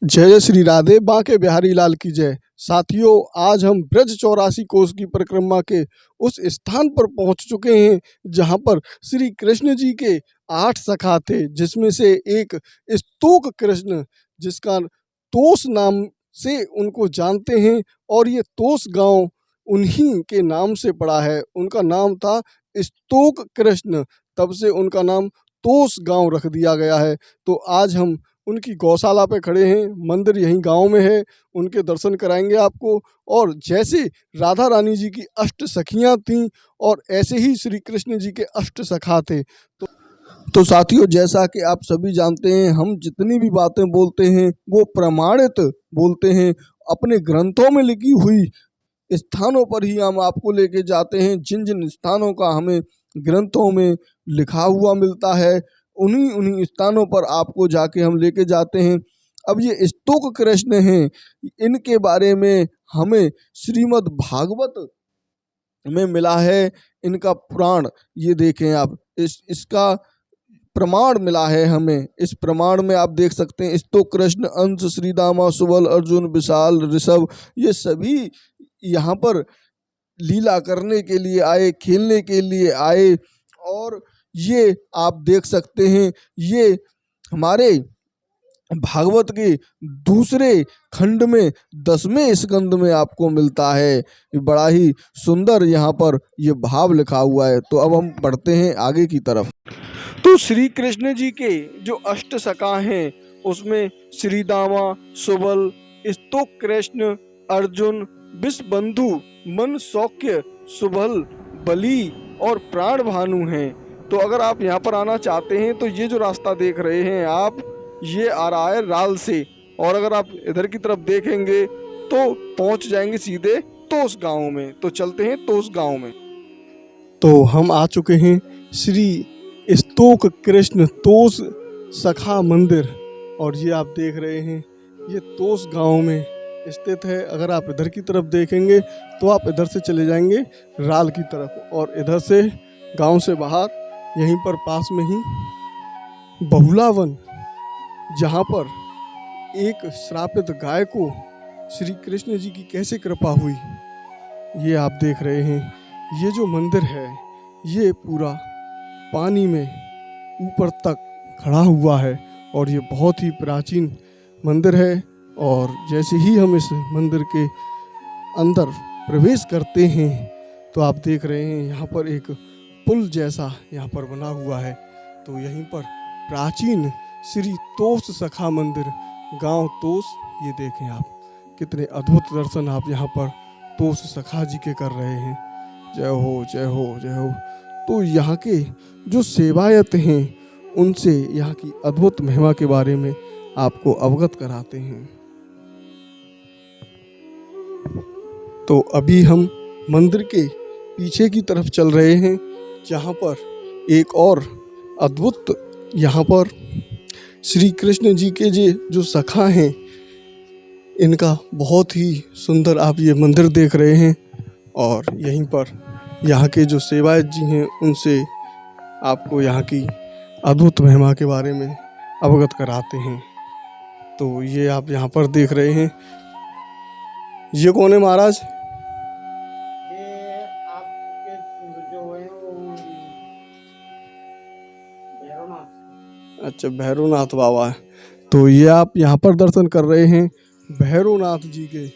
जय जय श्री राधे बांके बिहारी लाल की जय। साथियों, आज हम ब्रज 84 कोस की परिक्रमा के उस स्थान पर पहुंच चुके हैं जहां पर श्री कृष्ण जी के 8 सखा थे, जिसमें से एक स्तोक कृष्ण, जिसका तोस नाम से उनको जानते हैं। और ये तोस गांव उन्हीं के नाम से पड़ा है। उनका नाम था स्तोक कृष्ण, तब से उनका नाम तोस गांव रख दिया गया है। तो आज हम उनकी गौशाला पे खड़े हैं। मंदिर यहीं गांव में है। उनके दर्शन कराएंगे आपको। और जैसे राधा रानी जी की अष्ट सखियां थीं, और ऐसे ही श्री कृष्ण जी के अष्ट सखा थे। तो साथियों, जैसा कि आप सभी जानते हैं, हम जितनी भी बातें बोलते हैं वो प्रमाणित बोलते हैं। अपने ग्रंथों में लिखी हुई स्थानों पर ही हम आपको लेके जाते हैं। जिन जिन स्थानों का हमें ग्रंथों में लिखा हुआ मिलता है, उन्हीं उन्हीं स्थानों पर आपको जाके हम लेके जाते हैं। अब ये स्तोक कृष्ण हैं, इनके बारे में हमें श्रीमद् भागवत में मिला है। इनका पुराण ये देखें आप, इसका प्रमाण मिला है हमें। इस प्रमाण में आप देख सकते हैं, स्तोक कृष्ण, अंश, श्रीदामा, सुबल, अर्जुन, विशाल, ऋषभ, ये सभी यहाँ पर लीला करने के लिए आए, खेलने के लिए आए। और ये आप देख सकते हैं, ये हमारे भागवत के दूसरे खंड में 10वें स्कंद में आपको मिलता है। ये बड़ा ही सुंदर यहाँ पर ये भाव लिखा हुआ है। तो अब हम बढ़ते हैं आगे की तरफ। तो श्री कृष्ण जी के जो अष्ट सखा हैं, उसमें श्रीदामा, सुबल, स्तोक कृष्ण, अर्जुन, विषबंधु, मन सौक्य, सुबल, बली और प्राण भानु हैं। तो अगर आप यहाँ पर आना चाहते हैं तो ये जो रास्ता देख रहे हैं आप, ये आ रहा है राल से। और अगर आप इधर की तरफ देखेंगे तो पहुंच जाएंगे सीधे तोस गांव में। तो चलते हैं तोस गांव में। तो हम आ चुके हैं श्री स्तोक कृष्ण तोस सखा मंदिर। और ये आप देख रहे हैं, ये तोस गांव में स्थित है। अगर आप इधर की तरफ देखेंगे तो आप इधर से चले जाएंगे राल की तरफ, और इधर से गांव से बाहर यहीं पर पास में ही बहुलावन, जहां पर एक श्रापित गाय को श्री कृष्ण जी की कैसे कृपा हुई, ये आप देख रहे हैं। ये जो मंदिर है, ये पूरा पानी में ऊपर तक खड़ा हुआ है, और ये बहुत ही प्राचीन मंदिर है। और जैसे ही हम इस मंदिर के अंदर प्रवेश करते हैं तो आप देख रहे हैं, यहाँ पर एक पुल जैसा यहाँ पर बना हुआ है। तो यहीं पर प्राचीन श्री तोस सखा मंदिर, गांव तोस, ये देखें आप, कितने अद्भुत दर्शन आप यहाँ पर तोस सखा जी के कर रहे हैं। जय हो, जय हो, जय हो। तो यहाँ के जो सेवायत हैं, उनसे यहाँ की अद्भुत महिमा के बारे में आपको अवगत कराते हैं। तो अभी हम मंदिर के पीछे की तरफ चल रहे हैं, जहाँ पर एक और अद्भुत, यहाँ पर श्री कृष्ण जी के जो सखा हैं, इनका बहुत ही सुंदर आप ये मंदिर देख रहे हैं। और यहीं पर यहाँ के जो सेवायत जी हैं, उनसे आपको यहाँ की अद्भुत महिमा के बारे में अवगत कराते हैं। तो ये आप यहाँ पर देख रहे हैं, ये कौन है महाराज? ये आपके जो है वो भैरवनाथ। अच्छा, भैरवनाथ बाबा है। तो ये आप यहाँ पर दर्शन कर रहे हैं भैरवनाथ जी के।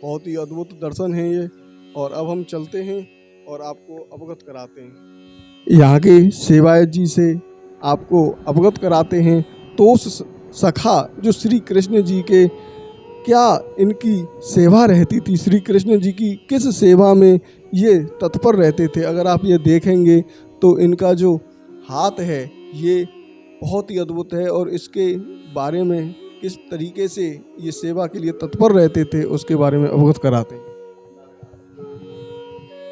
बहुत ही अद्भुत दर्शन हैं ये। और अब हम चलते हैं और आपको अवगत कराते हैं, यहाँ के सेवायत जी से आपको अवगत कराते हैं तोस सखा जो श्री कृष्ण जी के, क्या इनकी सेवा रहती थी, श्री कृष्ण जी की किस सेवा में ये तत्पर रहते थे। अगर आप ये देखेंगे तो इनका जो हाथ है ये बहुत ही अद्भुत है, और इसके बारे में किस तरीके से ये सेवा के लिए तत्पर रहते थे उसके बारे में अवगत कराते हैं।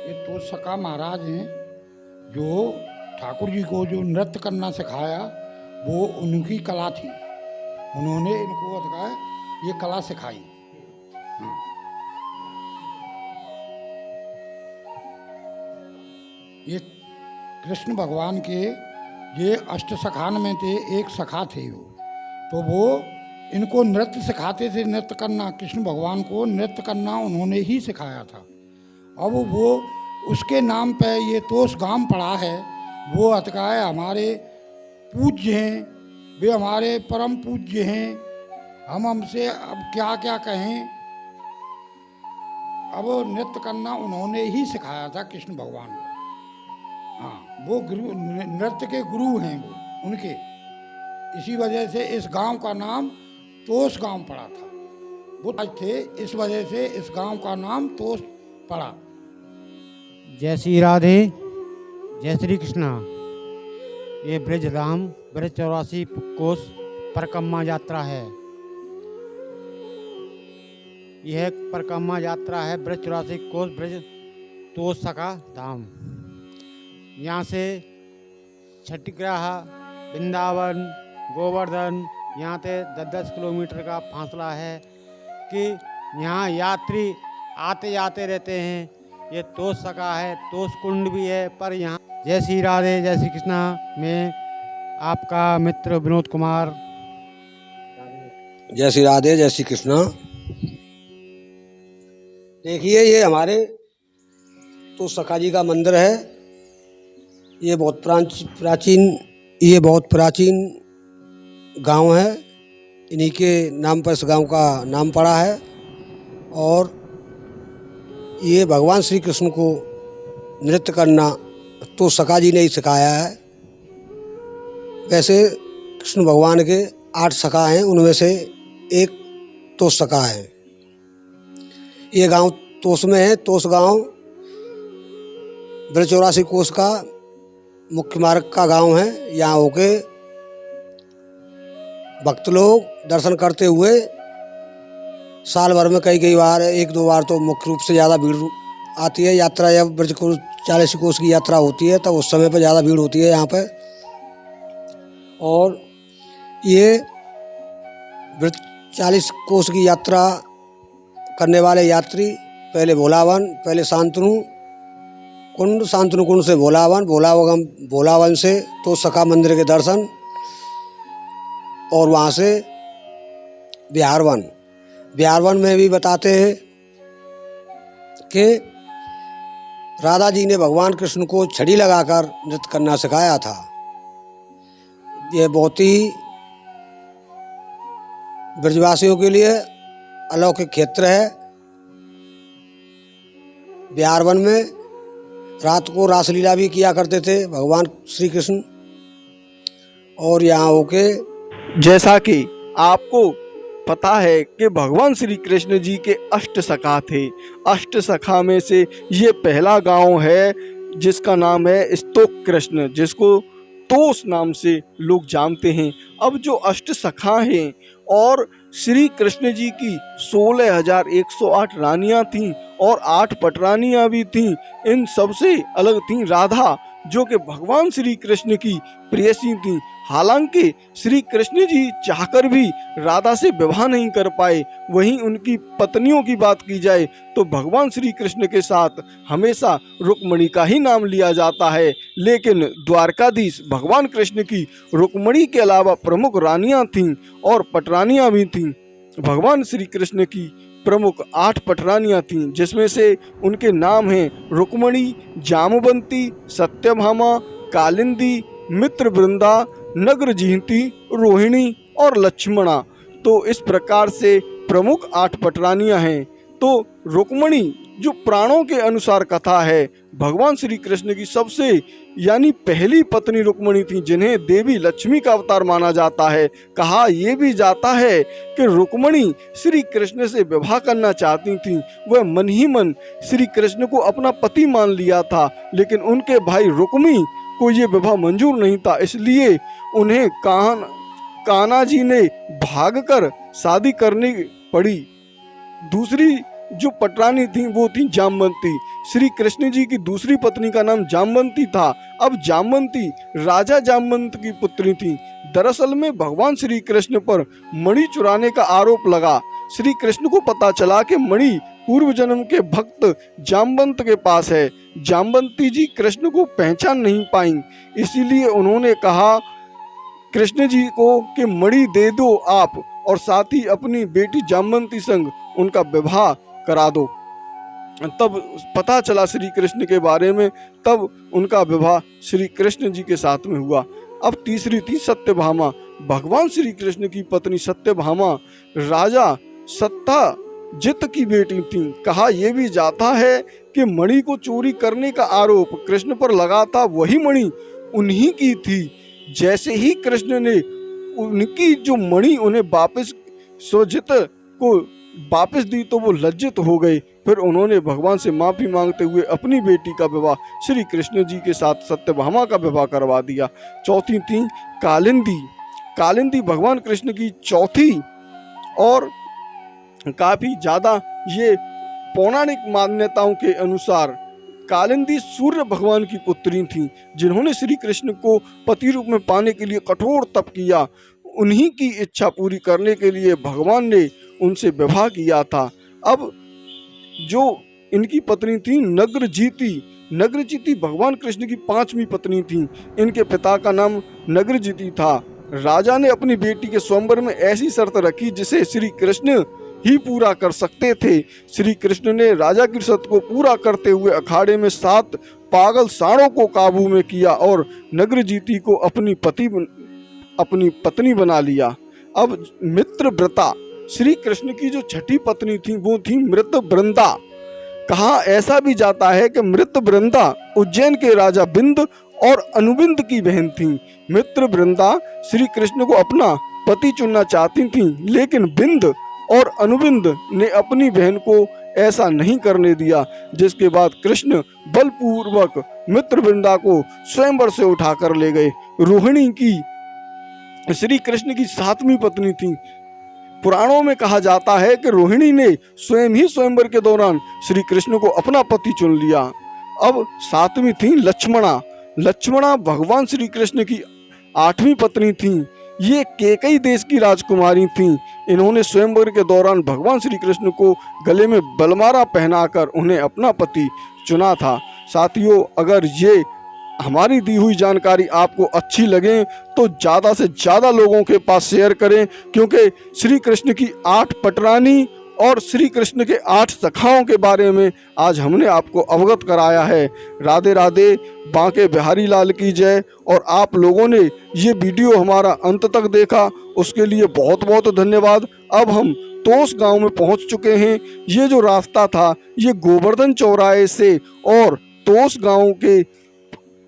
ये तो सका महाराज हैं, जो ठाकुर जी को जो नृत्य करना सिखाया, वो उनकी कला थी। उन्होंने इनको बताया, ये कला सिखाई। हाँ। ये कृष्ण भगवान के ये अष्ट सखान में थे, एक सखा थे वो। तो वो इनको नृत्य सिखाते थे, नृत्य करना। कृष्ण भगवान को नृत्य करना उन्होंने ही सिखाया था। अब वो उसके नाम पे ये तोष गांव पड़ा है। वो अतकाय हमारे पूज्य हैं, वे हमारे परम पूज्य हैं। हम हमसे अब क्या क्या कहें। अब नृत्य करना उन्होंने ही सिखाया था कृष्ण भगवान को। हाँ, वो गुरु, नृत्य के गुरु हैं वो उनके। इसी वजह से इस गांव का नाम तोष गांव पड़ा था। वो आज थे, इस वजह से इस गांव का नाम तोष पड़ा। जय श्री राधे, जय श्री कृष्णा। ये ब्रज धाम, ब्रज 84 कोस परिक्रमा यात्रा है। यह परिक्रमा यात्रा है ब्रज 84 कोस ब्रज तोष सका धाम। यहाँ से छठग्राह, वृंदावन, गोवर्धन, यहाँ से 10-10 किलोमीटर का फासला है कि यहाँ यात्री आते जाते रहते हैं। ये तोष सका है, तोष कुंड भी है। पर यहाँ जय श्री राधे, जय श्री कृष्णा। मैं आपका मित्र विनोद कुमार। जय श्री राधे, जय श्री कृष्णा। देखिए, ये हमारे तो सखा जी का मंदिर है। ये बहुत प्राचीन गांव है। इन्हीं के नाम पर इस गांव का नाम पड़ा है। और ये भगवान श्री कृष्ण को नृत्य करना तो सखा जी ने ही सिखाया है। वैसे कृष्ण भगवान के 8 सखा हैं, उनमें से एक तोष सखा है। ये गांव तोष में है। तोष गांव ब्रज 84 कोस का मुख्य मार्ग का गांव है। यहाँ होके भक्त लोग दर्शन करते हुए साल भर में कई बार, 1-2 बार तो मुख्य रूप से ज़्यादा भीड़ आती है। यात्रा जब ब्रज 40 कोस की यात्रा होती है तब उस समय पर ज़्यादा भीड़ होती है यहाँ पर। और ये ब्रज 40 कोस की यात्रा करने वाले यात्री पहले भोलावन, पहले शांतनु कुंड, शांतनु कुंड से भोलावन, भोलावन से तो सखा मंदिर के दर्शन, और वहाँ से बिहारवन में भी बताते हैं कि राधा जी ने भगवान कृष्ण को छड़ी लगाकर नृत्य करना सिखाया था। ये बहुत ही ब्रजवासियों के लिए अलौकिक क्षेत्र है। बिहारवन में रात को रासलीला भी किया करते थे भगवान श्री कृष्ण। और यहाँ होके, जैसा कि आपको पता है कि भगवान श्री कृष्ण जी के 8 सखा थे। 8 सखा में से ये पहला गांव है जिसका नाम है स्तोक कृष्ण, जिसको तोष नाम से लोग जानते हैं। अब जो 8 सखा हैं और श्री कृष्ण जी की 16,108 रानियां थीं और 8 पटरानियां भी थीं। इन सबसे अलग थीं राधा, जो कि भगवान श्री कृष्ण की प्रेयसी थीं। हालांकि श्री कृष्ण जी चाहकर भी राधा से विवाह नहीं कर पाए। वहीं उनकी पत्नियों की बात की जाए तो भगवान श्री कृष्ण के साथ हमेशा रुक्मणी का ही नाम लिया जाता है। लेकिन द्वारकाधीश भगवान कृष्ण की रुक्मणी के अलावा प्रमुख रानियां थीं और पटरानियां भी थीं। भगवान श्री कृष्ण की प्रमुख 8 पटरानियां थीं, जिसमें से उनके नाम हैं रुक्मणी, जामवंती, सत्यभामा, कालिंदी, मित्रवृंदा, नग्नजिती, रोहिणी और लक्ष्मणा। तो इस प्रकार से प्रमुख 8 पटरानियां हैं। तो रुक्मणी जो प्राणों के अनुसार कथा है, भगवान श्री कृष्ण की सबसे यानी पहली पत्नी रुक्मणी थी, जिन्हें देवी लक्ष्मी का अवतार माना जाता है। कहा यह भी जाता है कि रुक्मणी श्री कृष्ण से विवाह करना चाहती थी। वह मन ही मन श्री कृष्ण को अपना पति मान लिया था, लेकिन उनके भाई रुक्मी को ये विवाह मंजूर नहीं था। इसलिए उन्हें कान्हा जी ने भागकर शादी करनी पड़ी। दूसरी जो पटरानी थी वो थी जामवंती। श्री कृष्ण जी की दूसरी पत्नी का नाम जामवंती था। अब जामवंती राजा जामवंत की पुत्री थी। दरअसल में भगवान श्री कृष्ण पर मणि चुराने का आरोप लगा। श्री कृष्ण को पता चला कि मणि पूर्व जन्म के भक्त जामवंत के पास है। जामवंती जी कृष्ण को पहचान नहीं पाई, इसीलिए उन्होंने कहा कृष्ण जी को कि मणि दे दो आप और साथ ही अपनी बेटी जामवंती संग उनका विवाह करा दो। तब पता चला श्री कृष्ण के बारे में, तब उनका विवाह श्री कृष्ण जी के साथ में हुआ। अब तीसरी थी सत्यभामा, भगवान श्री कृष्ण की पत्नी सत्यभामा राजा सत्यजित की बेटी थी। कहा यह भी जाता है कि मणि को चोरी करने का आरोप कृष्ण पर लगा था, वही मणि उन्हीं की थी। जैसे ही कृष्ण ने उनकी जो मणि उन्हें वापस सुजित को वापस दी तो वो लज्जित हो गए। फिर उन्होंने भगवान से माफी मांगते हुए अपनी बेटी का विवाह श्री कृष्ण जी के साथ सत्यभामा का विवाह करवा दिया। चौथी थी कालिंदी। कालिंदी भगवान कृष्ण की चौथी और काफी ज्यादा ये पौराणिक मान्यताओं के अनुसार कालिंदी सूर्य भगवान की पुत्री थी, जिन्होंने श्री कृष्ण को पति रूप में पाने के लिए कठोर तप किया। उन्हीं की इच्छा पूरी करने के लिए भगवान ने उनसे विवाह किया था। अब जो इनकी पत्नी थी नग्रजीति, नग्रजीति भगवान कृष्ण की पांचवी पत्नी थी। इनके पिता का नाम नग्रजीति था। राजा ने अपनी बेटी के स्वयंवर में ऐसी शर्त रखी जिसे श्री कृष्ण ही पूरा कर सकते थे। श्री कृष्ण ने राजा की शर्त को पूरा करते हुए अखाड़े में 7 पागल साणों को काबू में किया और नग्रजीति को अपनी पत्नी बना लिया। अब मित्रव्रता, श्री कृष्ण की जो छठी पत्नी थी वो थी मृतवृंदा। कहा ऐसा भी जाता है कि मृतवृंदा उज्जैन के राजा बिंद और अनुबिंद की बहन थी। मित्रवृंदा श्री कृष्ण को अपना पति चुनना चाहती थी, लेकिन बिंद और अनुबिंद ने अपनी बहन को ऐसा नहीं करने दिया, जिसके बाद कृष्ण बलपूर्वक मित्रवृंदा को स्वयंवर से उठाकर ले गए। रोहिणी की श्री कृष्ण की 7वीं पत्नी थी। पुराणों में कहा जाता है कि रोहिणी ने स्वयं ही स्वयंवर के दौरान श्री कृष्ण को अपना पति चुन लिया। अब 7वीं थी लक्ष्मणा। लक्ष्मणा भगवान श्री कृष्ण की 8वीं पत्नी थी। ये केकई देश की राजकुमारी थी। इन्होंने स्वयंवर के दौरान भगवान श्री कृष्ण को गले में बलमारा पहनाकर उन्हें अपना पति चुना था। साथियों, अगर ये हमारी दी हुई जानकारी आपको अच्छी लगे तो ज़्यादा से ज़्यादा लोगों के पास शेयर करें, क्योंकि श्री कृष्ण की 8 पटरानी और श्री कृष्ण के 8 सखाओं के बारे में आज हमने आपको अवगत कराया है। राधे राधे, बांके बिहारी लाल की जय। और आप लोगों ने ये वीडियो हमारा अंत तक देखा, उसके लिए बहुत बहुत धन्यवाद। अब हम तोस गांव में पहुंच चुके हैं। ये जो रास्ता था ये गोवर्धन चौराहे से और तोस गांव के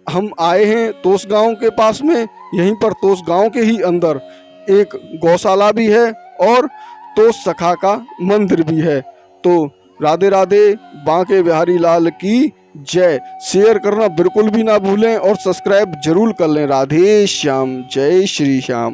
हम आए हैं। तोस गांव के पास में यहीं पर तोस गांव के ही अंदर एक गौशाला भी है और तोस सखा का मंदिर भी है। तो राधे राधे, बांके बिहारी लाल की जय। शेयर करना बिल्कुल भी ना भूलें और सब्सक्राइब जरूर कर लें। राधे श्याम, जय श्री श्याम।